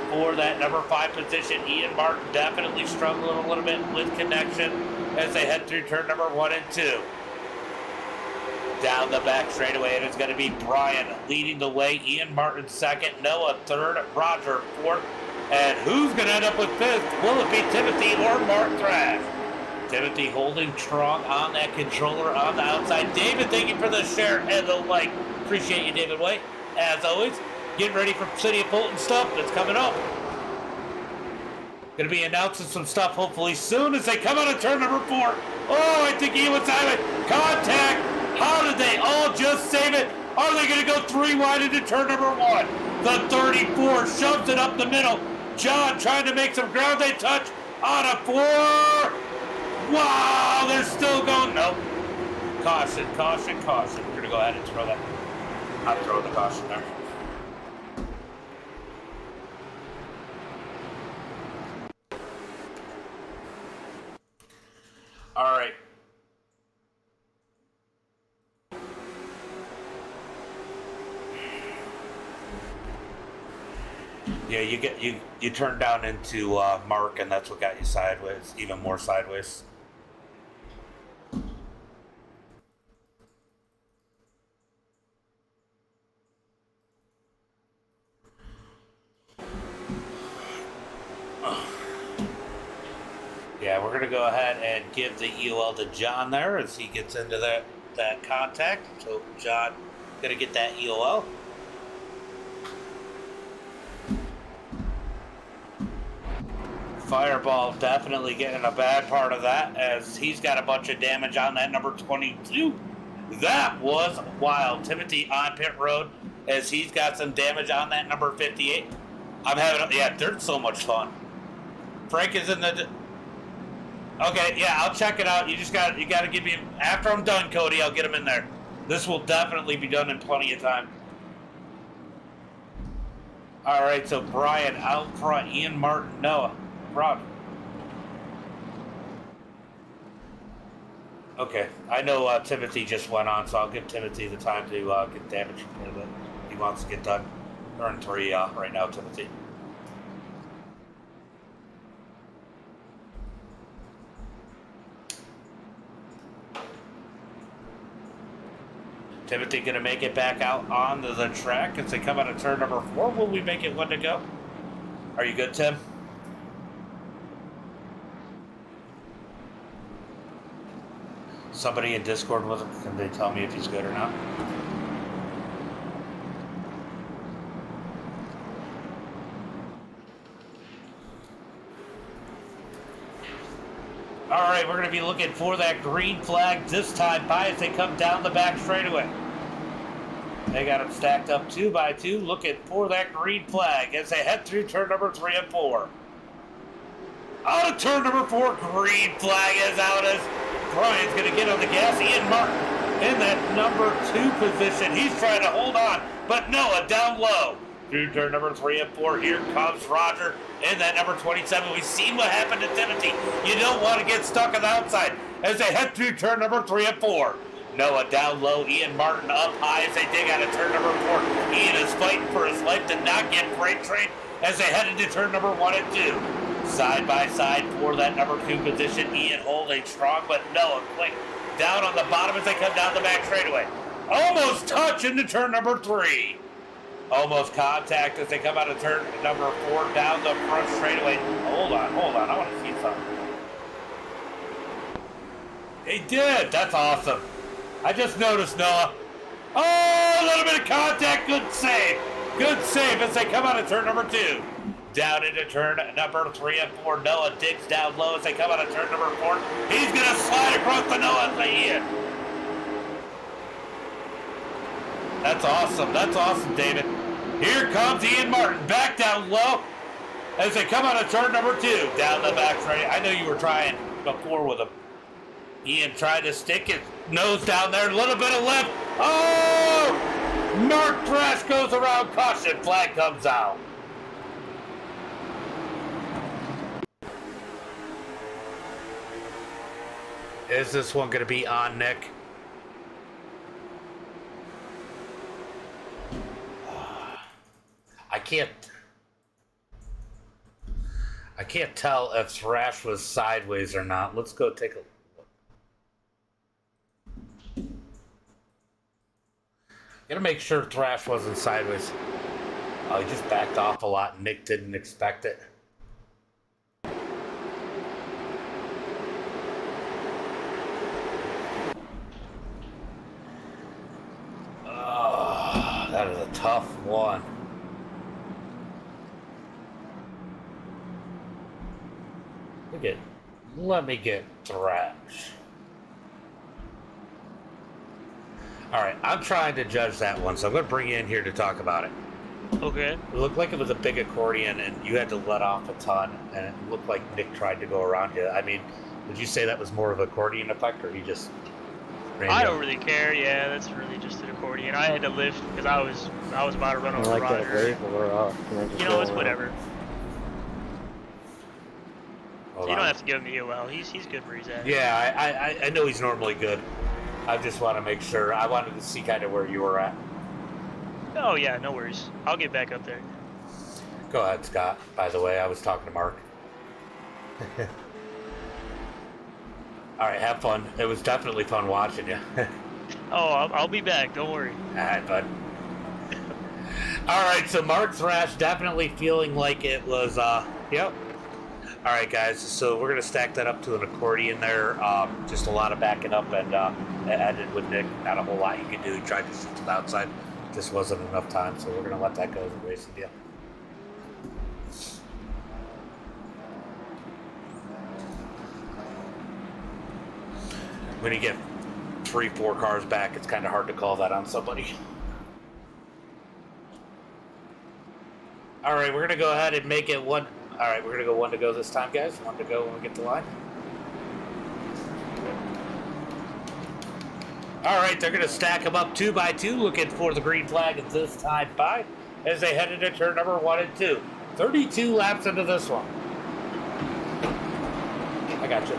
for that number 5 position. Ian Martin definitely struggling a little bit with connection as they head through turn number 1 and 2. Down the back straightaway, and it's going to be Brian leading the way. Ian Martin 2nd, Noah 3rd, Roger 4th. And who's going to end up with 5th? Will it be Timothy or Mark Thrash? Timothy holding strong on that controller on the outside. David, thank you for the share and the like. Appreciate you, David White. As always, getting ready for City of Fulton stuff that's coming up. Going to be announcing some stuff hopefully soon as they come out of turn number 4. Oh, I think he was having contact. How did they all just save it? Are they going to go 3 wide into turn number 1? The 34 shoves it up the middle. John trying to make some ground. They touch on a 4. Wow, they're still going. Nope. Caution, caution, caution. We're going to go ahead and throw that. I'll throw the caution there. All right. Yeah, you turned down into Mark, and that's what got you sideways, even more sideways. Yeah, we're gonna go ahead and give the EOL to John there as he gets into that contact. So John gonna get that EOL. Fireball definitely getting a bad part of that as he's got a bunch of damage on that number 22. That was wild. Timothy on pit road as he's got some damage on that number 58. Yeah, they're so much fun. Frank is in the... Okay, yeah, I'll check it out. You got to give me... After I'm done, Cody, I'll get him in there. This will definitely be done in plenty of time. All right, so Brian out front, Ian, Martin, Noah, Rob. Okay, I know Timothy just went on, so I'll give Timothy the time to get damage that he wants to get done. We're in 3 right now, Timothy. Timothy gonna make it back out onto the track as they come out of turn number 4. Will we make it 1 to go? Are you good, Tim? Somebody in Discord with him, can they tell me if he's good or not? All right, we're going to be looking for that green flag this time by as they come down the back straightaway. They got them stacked up 2 by 2, looking for that green flag as they head through turn number 3 and 4. Out of turn number 4, green flag is out as Brian's going to get on the gas. Ian Martin in that number 2 position. He's trying to hold on, but Noah down low. Through turn number 3 and 4, here comes Roger in that number 27. We've seen what happened to Timothy. You don't want to get stuck on the outside as they head through turn number 3 and 4. Noah down low, Ian Martin up high as they dig out of turn number 4. Ian is fighting for his life to not get freight train as they head into turn number 1 and 2. Side by side for that number 2 position. Ian holding strong, but Noah quick down on the bottom as they come down the back straightaway. Almost touch into turn number 3. Almost contact as they come out of turn number 4 down the front straightaway. Hold on. I want to see something. He did. That's awesome. I just noticed, Noah. Oh, a little bit of contact. Good save. Good save as they come out of turn number 2. Down into turn number 3 and 4. Noah digs down low as they come out of turn number 4. He's going to slide across the Noah and lay in. That's awesome. That's awesome, David. Here comes Ian Martin back down low as they come out of turn number 2. Down the back straight. I know you were trying before with him. Ian tried to stick his nose down there. A little bit of lift. Oh! Mark Thrash goes around. Caution. Flag comes out. Is this one going to be on, Nick? I can't tell if Thrash was sideways or not. Let's go take a look. Gotta make sure Thrash wasn't sideways. Oh, he just backed off a lot. Nick didn't expect it. Oh, that is a tough one. Let me get Thrash. All right, I'm trying to judge that one, so I'm going to bring you in here to talk about it. Okay. It looked like it was a big accordion, and you had to let off a ton, and it looked like Nick tried to go around you. I mean, would you say that was more of an accordion effect, or he just ran I you? don't really care. Yeah, that's really just an accordion. I had to lift because I was about to run over Roger. You know, it's whatever. So you don't have to give him the EOL. He's good where he's at. Yeah, I know he's normally good. I just want to make sure. I wanted to see kind of where you were at. Oh yeah, no worries. I'll get back up there. Go ahead, Scott. By the way, I was talking to Mark. All right, have fun. It was definitely fun watching you. Oh, I'll be back. Don't worry. All right, bud. All right, so Mark Thrash definitely feeling like it was, yep. All right, guys, so we're going to stack that up to an accordion there. Just a lot of backing up, and it ended with Nick. Not a whole lot you could do. He tried to shoot to the outside. Just wasn't enough time, so we're going to let that go as a racing deal. When you get 3-4 cars back, it's kind of hard to call that on somebody. All right, we're going to go ahead and make it one. All right, we're going to go 1 to go this time, guys. 1 to go when we get the line. All All right, they're going to stack them up 2 by 2, looking for the green flag at this time by as they head into turn number 1 and 2. 32 laps into this one. I got you.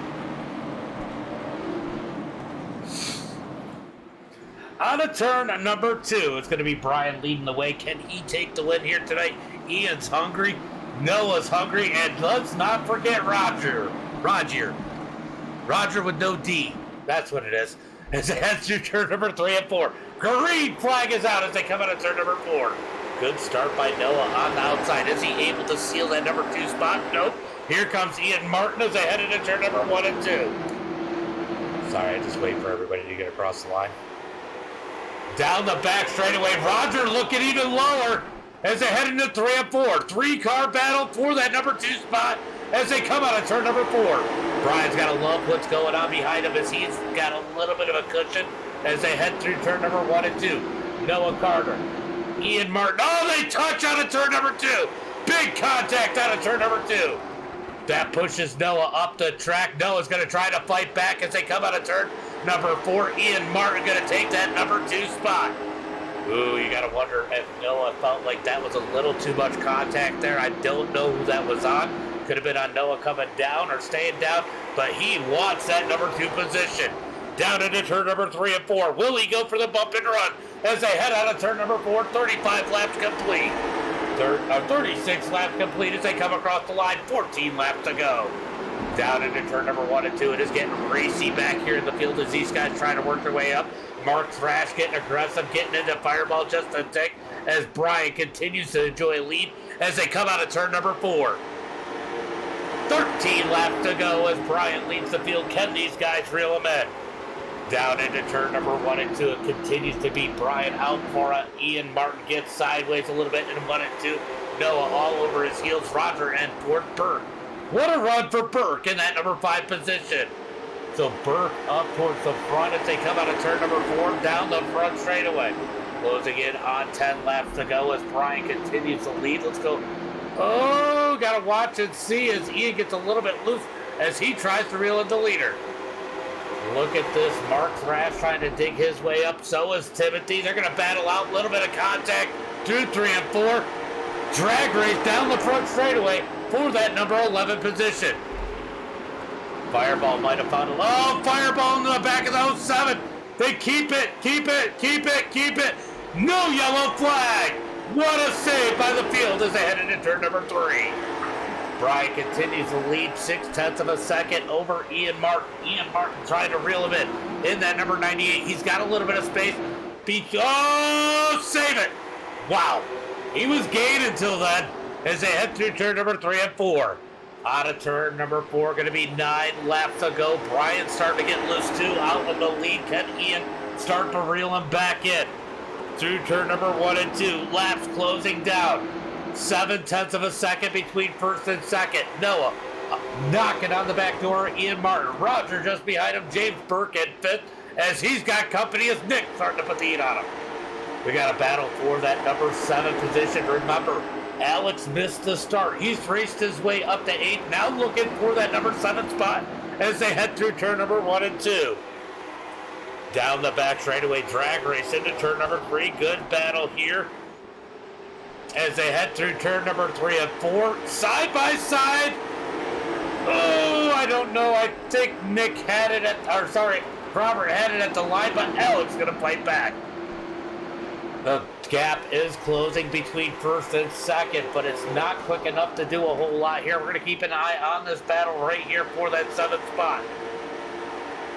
On to turn number 2, it's going to be Brian leading the way. Can he take the win here tonight? Ian's hungry. Noah's hungry. And let's not forget Roger. Roger with no D. That's what it is. As they head through turn number 3 and 4. Green flag is out as they come out of turn number 4. Good start by Noah on the outside. Is he able to seal that number 2 spot? Nope. Here comes Ian Martin as they head into turn number 1 and 2. Sorry, I just wait for everybody to get across the line. Down the back straightaway. Roger looking even lower as they head into 3 and 4. 3-car battle for that number 2 spot as they come out of turn number 4. Brian's got to love what's going on behind him as he's got a little bit of a cushion as they head through turn number 1 and 2. Noah Carter, Ian Martin. Oh, they touch out of turn number 2. Big contact out of turn number 2. That pushes Noah up the track. Noah's going to try to fight back as they come out of turn number 4. Ian Martin going to take that number 2 spot. Ooh, you got to wonder if Noah felt like that was a little too much contact there. I don't know who that was on. Could have been on Noah coming down or staying down, but he wants that number 2 position. Down into turn number 3 and 4. Will he go for the bump and run as they head out of turn number 4? 35 laps complete. 36 laps complete as they come across the line. 14 laps to go. Down into turn number 1 and 2. It is getting racy back here in the field as these guys try to work their way up. Mark Thrash getting aggressive, getting into Fireball just a tick as Brian continues to enjoy a lead as they come out of turn number 4. 13 laps to go as Brian leads the field. Can these guys reel him in? Down into turn number 1 and 2. It continues to be Brian out for it. Ian Martin gets sideways a little bit in 1 and 2. Noah all over his heels. Roger and toward Burke. What a run for Burke in that number 5 position. So Burke up towards the front as they come out of turn number 4 down the front straightaway. Closing in on 10 laps to go as Brian continues to lead. Let's go. Oh, gotta watch and see as Ian gets a little bit loose as he tries to reel in the leader. Look at this. Mark Thrash trying to dig his way up. So is Timothy. They're going to battle out. A little bit of contact through 3 and 4. Drag race down the front straightaway for that number 11 position. Fireball might have found a... Oh, Fireball in the back of the 07. They keep it. No yellow flag. What a save by the field as they head into turn number 3. Brian continues to lead 0.6 of a second over Ian Martin. Ian Martin trying to reel him in that number 98. He's got a little bit of space. Oh, save it. Wow. He was gained until then as they head through turn number 3 and 4. Out of turn number 4, going to be 9 laps to go. Brian starting to get loose too. Out in the lead. Can Ian start to reel him back in? Through turn number 1 and 2. Laps closing down. 0.7 of a second between first and second. Noah knocking on the back door. Ian Martin. Roger just behind him. James Burke in 5th as he's got company as Nick starting to put the heat on him. We got a battle for that number 7 position. Remember, Alex missed the start. He's raced his way up to 8th. Now looking for that number 7 spot as they head through turn number 1 and 2. Down the back straightaway, drag race into turn number 3. Good battle here as they head through turn number 3 and 4. Side by side. Oh, I don't know. I think Nick had it Robert had it at the line, but Alex going to fight back. The gap is closing between first and second, but it's not quick enough to do a whole lot here. We're going to keep an eye on this battle right here for that 7th spot.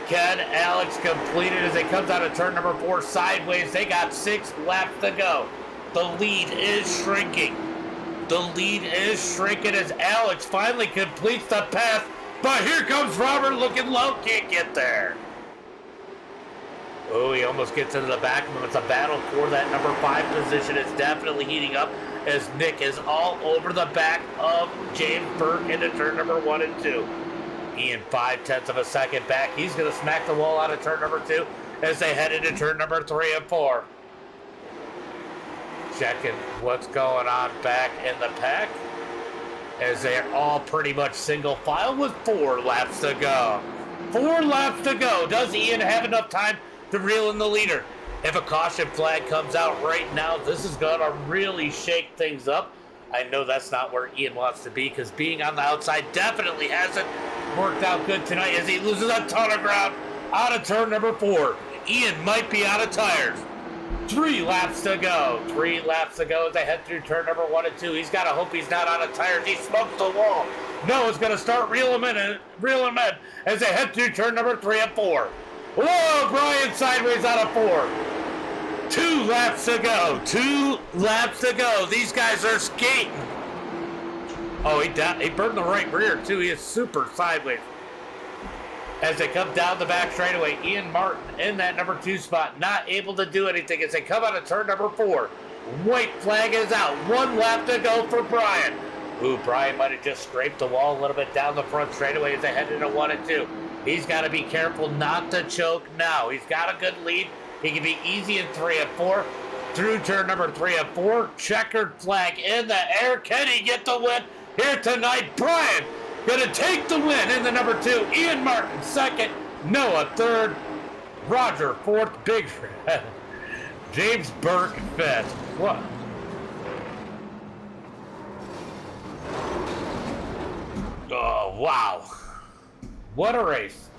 Can Alex complete it as it comes out of turn number 4 sideways? They got 6 laps to go. The lead is shrinking. As Alex finally completes the pass, but here comes Robert looking low. Can't get there. Oh, he almost gets into the back of him. It's a battle for that number 5 position. It's definitely heating up as Nick is all over the back of James Burke into turn number 1 and 2. Ian 0.5 of a second back. He's going to smack the wall out of turn number 2 as they head into turn number 3 and 4. Checking what's going on back in the pack as they're all pretty much single file with 4 laps to go. 4 laps to go. Does Ian have enough time to reel in the leader. If a caution flag comes out right now, this is going to really shake things up. I know that's not where Ian wants to be, because being on the outside definitely hasn't worked out good tonight as he loses a ton of ground out of turn number 4. Ian might be out of tires. 3 laps to go. 3 laps to go as they head through turn number 1 and 2. He's got to hope he's not out of tires. He smokes the wall. Noah's going to start reeling him in as they head through turn number 3 and 4. Whoa, Brian sideways out of 4. 2 laps to go. 2 laps to go. These guys are skating. Oh, he burned the right rear, too. He is super sideways. As they come down the back straightaway, Ian Martin in that number 2 spot, not able to do anything as they come out of turn number 4. White flag is out. 1 lap to go for Brian. Ooh, Brian might have just scraped the wall a little bit down the front straightaway as they head into 1 and 2. He's got to be careful not to choke now. He's got a good lead. He can be easy in 3 and 4. Through turn number 3 and 4. Checkered flag in the air. Can he get the win here tonight? Brian gonna take the win in the number 2. Ian Martin second. Noah third. Roger fourth. Big James Burke fifth. What? Oh, wow. What a race.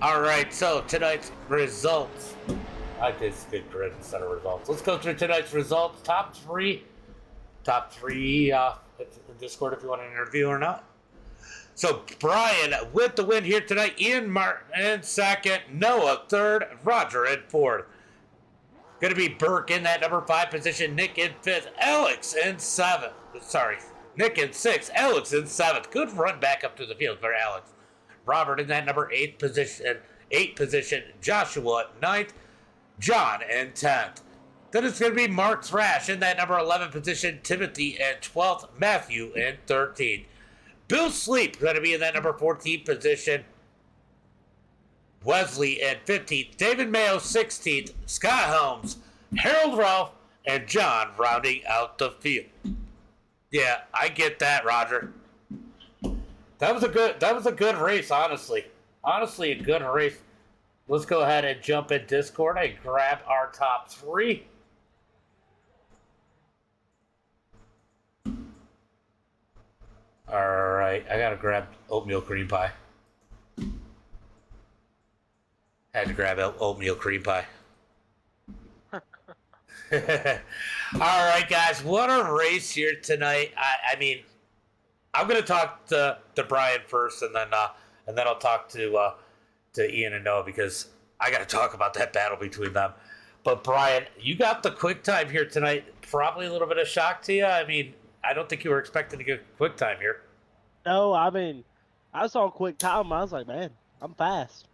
All right, so tonight's results. I just did grid instead of results. Let's go through tonight's results. Top three in Discord if you want an interview or not. So Brian with the win here tonight. Ian Martin in second. Noah third. Roger in fourth. Going to be Burke in that number 5 position. Nick in 5th. Alex in 7th. Sorry. Nick in 6th. Alex in 7th. Good run back up to the field for Alex. Robert in that number 8 position. Joshua at 9th. John in 10th. Then it's going to be Mark Thrash in that number 11 position. Timothy in 12th. Matthew in 13th. Bill Sleep going to be in that number 14 position. Wesley in 15th. David Mayo 16th. Scott Holmes, Harold Ralph, and John rounding out the field. Yeah, I get that, Roger. That was a good race, honestly. Honestly, a good race. Let's go ahead and jump in Discord and grab our top 3. All right, I gotta grab oatmeal cream pie. Had to grab oatmeal cream pie. All right, guys, what a race here tonight. I mean, I'm gonna talk to Brian first, and then I'll talk to Ian and Noah, because I got to talk about that battle between them. But Brian, you got the quick time here tonight. Probably a little bit of shock to you. I mean, I don't think you were expecting to get quick time here. No, I mean, I saw quick time. I was like, man, I'm fast.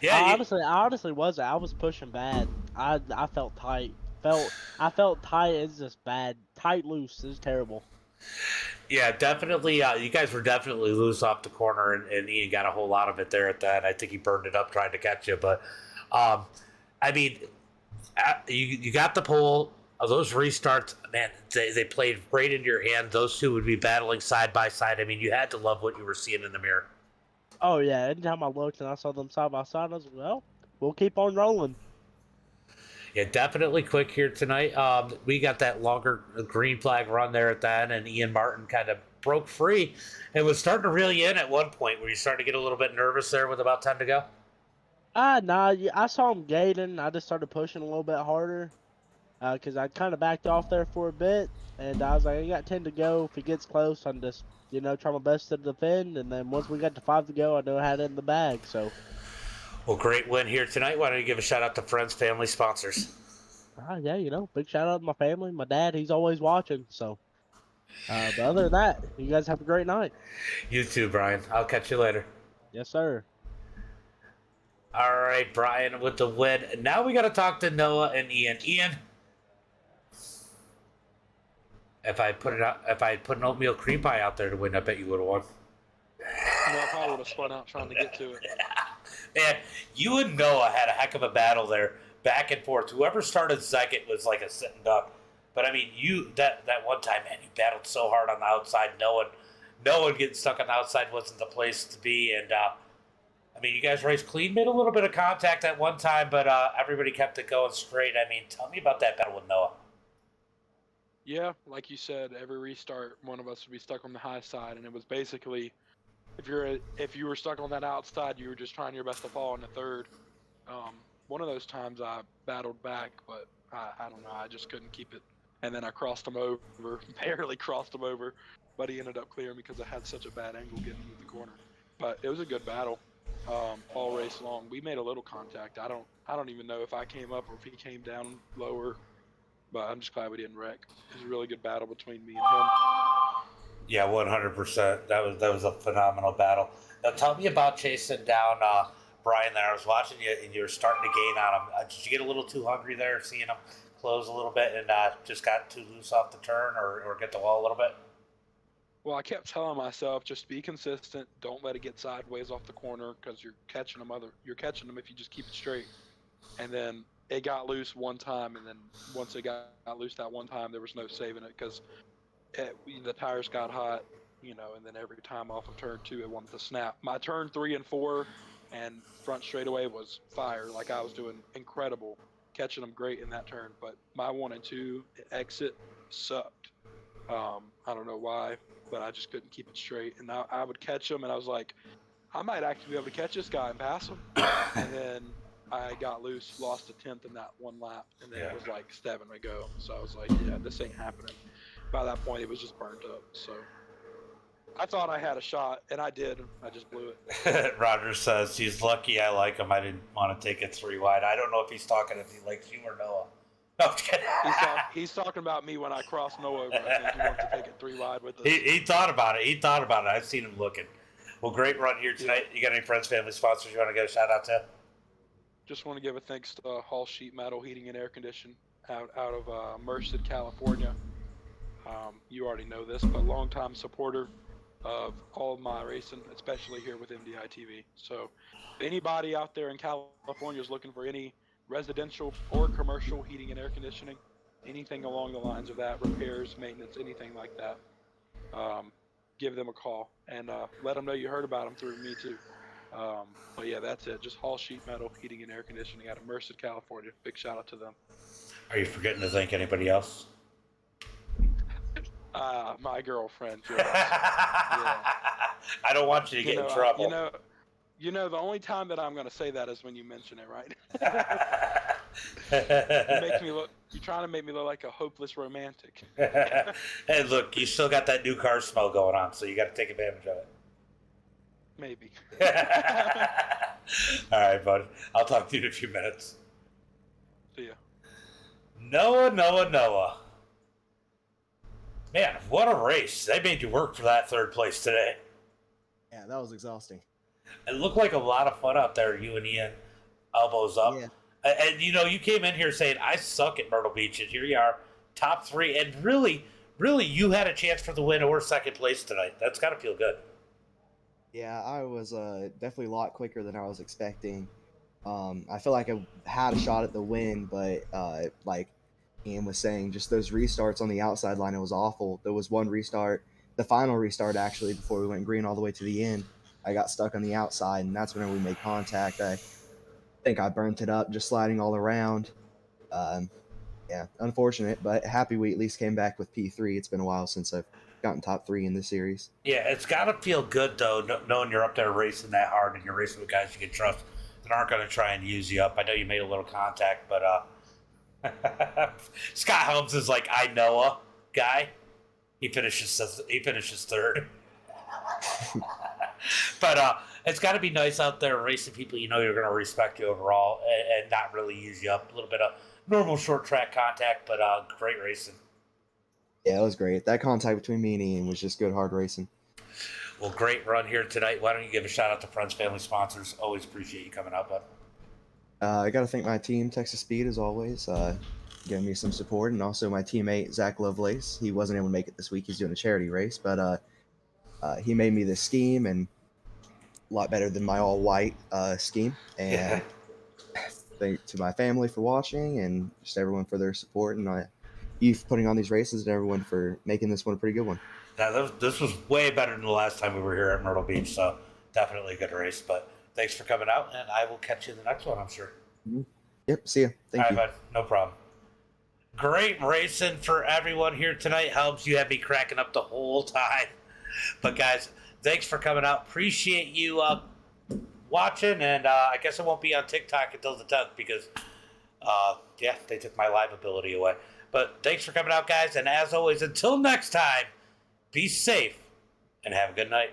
Yeah, I honestly wasn't. I was pushing bad. I felt tight. I felt tight. It's just bad. Tight loose. It's terrible. Yeah, definitely. You guys were definitely loose off the corner, and Ian got a whole lot of it there at that. I think he burned it up trying to catch you. But, I mean, you got the pole. Those restarts, man, they played right into your hand. Those two would be battling side by side. I mean, you had to love what you were seeing in the mirror. Oh, yeah. Anytime I looked and I saw them side by side, I was like, well, we'll keep on rolling. Yeah, definitely quick here tonight. We got that longer green flag run there at that, and Ian Martin kind of broke free and was starting to reel you in at one point. Were you starting to get a little bit nervous there with about 10 to go? Nah, I saw him gating. I just started pushing a little bit harder because I kind of backed off there for a bit, and I was like, I got 10 to go. If he gets close, I'm just, try my best to defend, and then once we got to 5 to go, I know I had it in the bag, so. Well, great win here tonight. Why don't you give a shout out to friends, family, sponsors? Yeah, big shout out to my family. My dad, he's always watching, so. But other than that, you guys have a great night. You too, Brian. I'll catch you later. Yes, sir. All right, Brian with the win. Now we got to talk to Noah and Ian. Ian, if I put an oatmeal cream pie out there to win, I bet you would have won. No, I probably would have spun out trying to get to it. Man, you and Noah had a heck of a battle there, back and forth. Whoever started second was like a sitting duck. But I mean, that one time, man, you battled so hard on the outside, no one getting stuck on the outside wasn't the place to be. And I mean, you guys raced clean, made a little bit of contact at one time, but everybody kept it going straight. I mean, tell me about that battle with Noah. Yeah, like you said, every restart, one of us would be stuck on the high side, and it was basically, if you were stuck on that outside, you were just trying your best to fall in the third. One of those times I battled back, but I don't know, I just couldn't keep it. And then I crossed him over, barely crossed him over, but he ended up clearing me because I had such a bad angle getting into the corner. But it was a good battle, all race long. We made a little contact. I don't even know if I came up or if he came down lower, but I'm just glad we didn't wreck. It was a really good battle between me and him. Yeah, 100%. That was a phenomenal battle. Now tell me about chasing down Brian there. I was watching you, and you were starting to gain on him. Did you get a little too hungry there, seeing him close a little bit, and just got too loose off the turn, or get the wall a little bit? Well, I kept telling myself, just be consistent. Don't let it get sideways off the corner because you're catching them. You're catching them if you just keep it straight. And then it got loose one time, and then once it got loose that one time, there was no saving it because the tires got hot, and then every time off of turn 2, it wanted to snap. My turn 3 and 4 and front straightaway was fire. Like, I was doing incredible, catching them great in that turn. But my 1 and 2 exit sucked. I don't know why, but I just couldn't keep it straight. And I would catch them, and I was like, I might actually be able to catch this guy and pass him. And then I got loose, lost a 10th in that one lap, and then it was like 7 to go. So I was like, yeah, this ain't happening. By that point, it was just burnt up. So I thought I had a shot, and I did. I just blew it. Roger says he's lucky I like him. I didn't want to take it 3 wide. I don't know if he's talking if he likes you or Noah. No, I'm kidding. He's talking about me when I crossed Noah over. I think he wants to take it 3 wide with us. He thought about it. I've seen him looking. Well, great run here tonight. You got any friends, family, sponsors you want to give a shout out to? Just want to give a thanks to Hall Sheet Metal Heating and Air Conditioning out of Myrtle, California. You already know this, but longtime supporter of all of my racing, especially here with MDiTV. So if anybody out there in California is looking for any residential or commercial heating and air conditioning, anything along the lines of that, repairs, maintenance, anything like that, give them a call and let them know you heard about them through me too. But yeah, that's it. Just Hall Sheet Metal Heating and Air Conditioning out of Myrtle, California. Big shout out to them. Are you forgetting to thank anybody else? My girlfriend. Yeah. I don't want you to get in trouble. The only time that I'm going to say that is when you mention it, right? It makes me look. You're trying to make me look like a hopeless romantic. Hey, look, you still got that new car smell going on, so you got to take advantage of it. Maybe. All right, bud. I'll talk to you in a few minutes. See ya. Noah. Man, what a race. They made you work for that 3rd place today. Yeah, that was exhausting. It looked like a lot of fun out there, you and Ian, elbows up. Yeah. And, you came in here saying, I suck at Myrtle Beach, and here you are, top 3. And really, you had a chance for the win or 2nd place tonight. That's got to feel good. Yeah, I was definitely a lot quicker than I was expecting. I feel like I had a shot at the win, but like Ian was saying, just those restarts on the outside line, it was awful. There was one restart, the final restart actually, before we went green all the way to the end. I got stuck on the outside, and that's when we made contact. I think I burnt it up, just sliding all around. Yeah, unfortunate, but happy we at least came back with P3. It's been a while since I've gotten top 3 in this series. Yeah, it's got to feel good, though, knowing you're up there racing that hard and you're racing with guys you can trust that aren't going to try and use you up. I know you made a little contact, but Scott Helms is like, I know a guy. He finishes 3rd. But it's got to be nice out there racing people you're going to respect you overall and not really use you up. A little bit of normal short track contact, but great racing. Yeah, it was great. That contact between me and Ian was just good, hard racing. Well, great run here tonight. Why don't you give a shout out to friends, family, sponsors? Always appreciate you coming out, bud. I got to thank my team, Texas Speed, as always, giving me some support, and also my teammate, Zach Lovelace. He wasn't able to make it this week. He's doing a charity race, but he made me this scheme, and a lot better than my all-white scheme. And thank to my family for watching, and just everyone for their support, and you for putting on these races, and everyone for making this one a pretty good one. This was way better than the last time we were here at Myrtle Beach, so definitely a good race. But thanks for coming out, and I will catch you in the next one, I'm sure. Yep. See ya. Thank All you. right, bud. No problem. Great racing for everyone here tonight. Helps you had me cracking up the whole time. But guys, thanks for coming out. Appreciate you watching, and I guess I won't be on TikTok until the 10th because, yeah, they took my live ability away. But thanks for coming out, guys, and as always, until next time, be safe and have a good night.